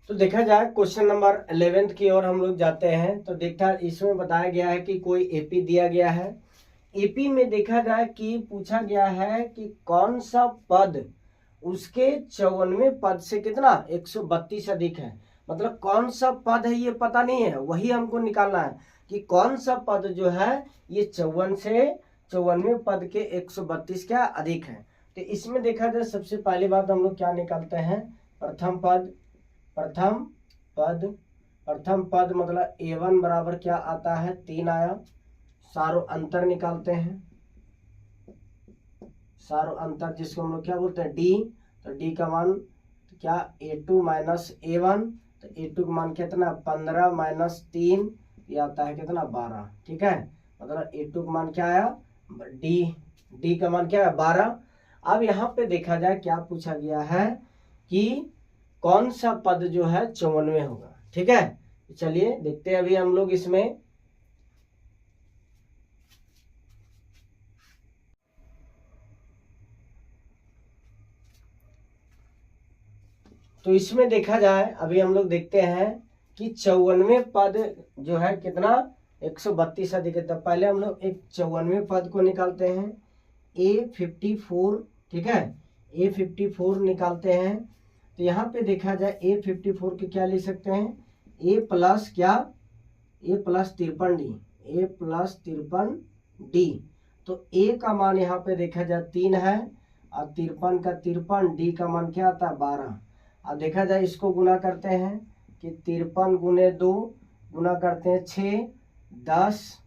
तो देखा जाए क्वेश्चन नंबर 11 की ओर हम लोग जाते हैं। तो देखा इसमें बताया गया है कि कोई एपी दिया गया है, एपी में देखा जाए कि पूछा गया है कि कौन सा पद उसके 54वें पद से कितना 132 अधिक है। मतलब कौन सा पद है ये पता नहीं है, वही हमको निकालना है कि कौन सा पद जो है ये 54 से 54वें पद के 132 क्या अधिक है। तो इसमें देखा जाए सबसे पहली बात हम लोग क्या निकालते हैं, प्रथम पद, प्रथम पद, प्रथम पद मतलब A1 बराबर क्या आता है 3 आया। सारो अंतर निकालते हैं, सारो अंतर जिसको हम लोग क्या बोलते हैं डी। तो डी का मान क्या A2 माइनस A1, तो A2 का मान कितना 15 माइनस 3 ये आता है कितना 12। ठीक है मतलब A2 का मान क्या आया डी, डी का मान क्या है 12। अब यहाँ पे देखा जाए क्या पूछा गया है कि कौन सा पद जो है 54वें होगा। ठीक है चलिए देखते हैं अभी हम लोग इसमें। तो इसमें देखा जाए अभी हम लोग देखते हैं कि 54वें पद जो है कितना 132 अधिक है। तो पहले हम लोग एक 54वें पद को निकालते हैं, A54, ठीक है, A54 निकालते हैं। तो यहाँ पे देखा जाए A54 के क्या लिख सकते हैं, A प्लस क्या, A plus 53D, A plus 53D। तो A का मान यहाँ पे देखा जाए 3 है, और 53 का 53, D का मान क्या आता है 12। अब देखा जाए इसको गुना करते हैं कि 53 गुने 2 गुना करते हैं 6, 10,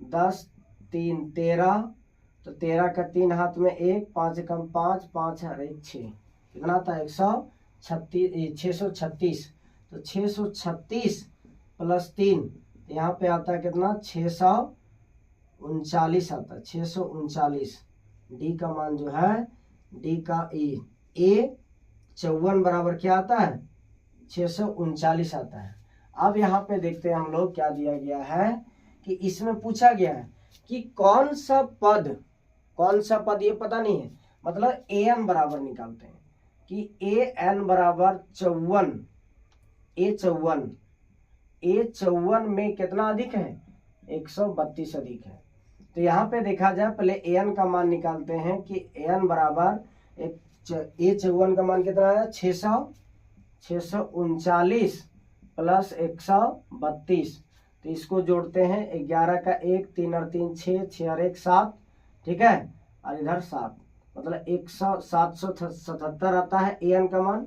10 3 13, तो 13 का 3 हाथ में 1, 5 कम 5, 5 और 1 6, कितना आता है 636। तो 636 प्लस 3, यहाँ पे आता है कितना 639 आता है, 639। डी का मान जो है, डी का ए 54 बराबर क्या आता है 639 आता है। अब यहाँ पे देखते हैं हम लोग क्या दिया गया है कि इसमें पूछा गया है कि कौन सा पद ये पता नहीं है, मतलब an बराबर निकालते हैं कि an बराबर 54, A54 में कितना अधिक है 132 अधिक है। तो यहाँ पे देखा जाए पहले an का मान निकालते हैं कि an बराबर A54 का मान कितना है 639 प्लस 132। तो इसको जोड़ते हैं 11 का 1, 3 और 3 6, 6 और 1 7, ठीक है, और इधर 7, मतलब 777 आता है an का मान।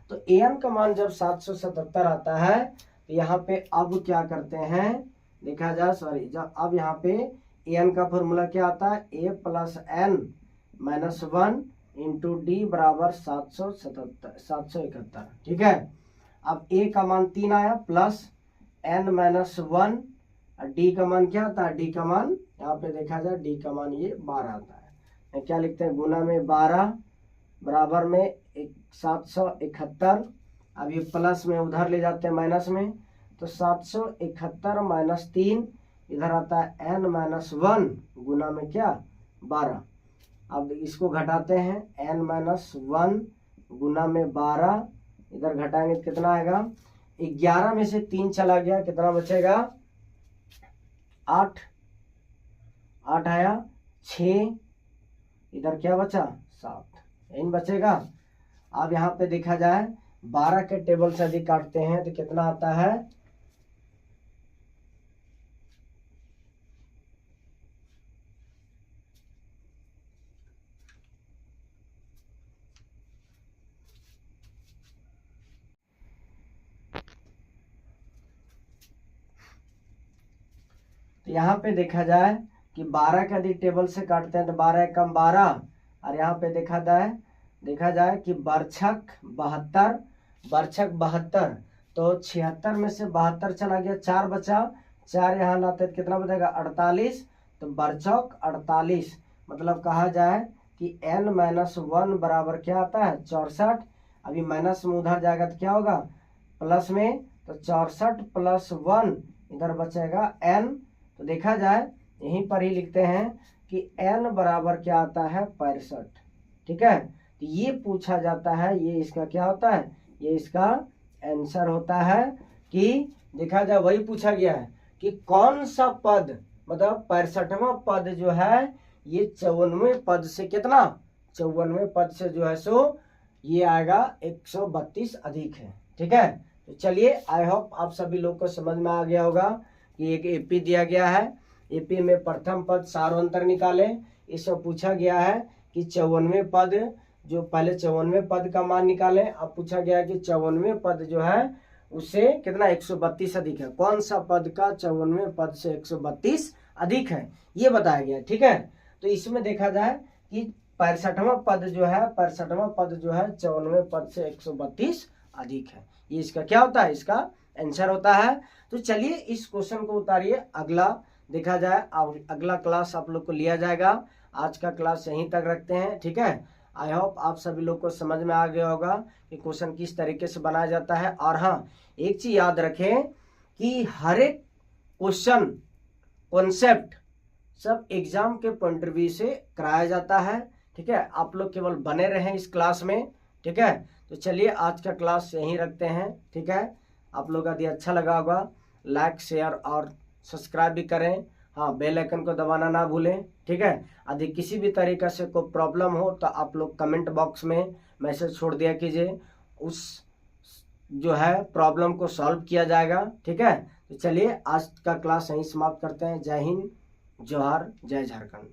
तो an का मान जब 777 आता है तो यहाँ पे अब क्या करते हैं, देखा जाए जब अब यहाँ पे an का फॉर्मूला क्या आता है, a plus n minus 1 into d बराबर 771, ठीक है। अब a का मान 3 आया प्लस n माइनस 1, डी का मान क्या आता है, डी का मान यहाँ पे देखा जाए डी का मान ये 12 आता है। क्या लिखते हैं, गुना में 12 बराबर में 771। अब ये प्लस में उधर ले जाते हैं माइनस में, तो 771 माइनस 3 इधर आता है n माइनस 1 गुना में क्या 12। अब इसको घटाते हैं, n माइनस 1 गुना में 12, इधर घटाएंगे तो कितना आएगा, 11 में से 3 चला गया, कितना बचेगा 8 आया 6, इधर क्या बचा 7, इन बचेगा। अब यहाँ पे देखा जाए 12 के टेबल से अधिक काटते हैं तो कितना आता है, तो यहाँ पे देखा जाए कि 12 के अधिक टेबल से काटते हैं तो 12 कम 12, और यहाँ पे देखा जाए कि बरछक 72, तो 76 में से 72 चला गया, 4 बचा, 4 यहाँ लाते तो कितना बचेगा 48, तो बरचौक 48। मतलब कहा जाए कि n माइनस 1 बराबर क्या आता है 64। अभी माइनस में उधर जाएगा तो क्या होगा प्लस में, तो 64 प्लस 1 इधर बचेगा n। तो देखा जाए यहीं पर ही लिखते हैं कि n बराबर क्या आता है 65, ठीक है। तो ये पूछा जाता है, ये इसका क्या होता है, ये इसका आंसर होता है कि देखा जाए वही पूछा गया है कि कौन सा पद, मतलब 65वां पद जो है ये 54वें पद से कितना, 54वें पद से जो है सो ये आएगा 132 अधिक है, ठीक है। तो चलिए आई होप आप सभी लोग को समझ में आ गया होगा कि एक एपी दिया गया है, एपी में प्रथम पद सारवंतर निकालें। इसमें पूछा गया है कि 54वें पद, जो पहले 54वें पद का मान निकालें, अब पूछा गया है कि 54वें पद जो है उससे कितना 132 अधिक है, कौन सा पद का 54वें पद से 132 अधिक है ये बताया गया, ठीक है। तो इसमें देखा जाए कि 65वां पद जो है 54वें पद से 132 अधिक है, ये इसका क्या होता है, इसका आंसर होता है। तो चलिए इस क्वेश्चन को उतारिए, अगला देखा जाए, अगला क्लास आप लोग को लिया जाएगा। आज का क्लास यहीं तक रखते हैं, ठीक है। आई होप आप सभी लोग को समझ में आ गया होगा कि क्वेश्चन किस तरीके से बनाया जाता है। और हाँ, एक चीज याद रखें कि हर एक क्वेश्चन कॉन्सेप्ट सब एग्जाम के पॉइंट ऑफ व्यू से कराया जाता है, ठीक है। आप लोग केवल बने रहें इस क्लास में, ठीक है। तो चलिए आज का क्लास यहीं रखते हैं, ठीक है। आप लोग यदि अच्छा लगा होगा लाइक शेयर और सब्सक्राइब भी करें। हाँ, बेल आइकन को दबाना ना भूलें, ठीक है। यदि किसी भी तरीक़े से कोई प्रॉब्लम हो तो आप लोग कमेंट बॉक्स में मैसेज छोड़ दिया कीजिए, उस जो है प्रॉब्लम को सॉल्व किया जाएगा, ठीक है। तो चलिए आज का क्लास यहीं समाप्त करते हैं। जय हिंद, जोहार, जय झारखंड।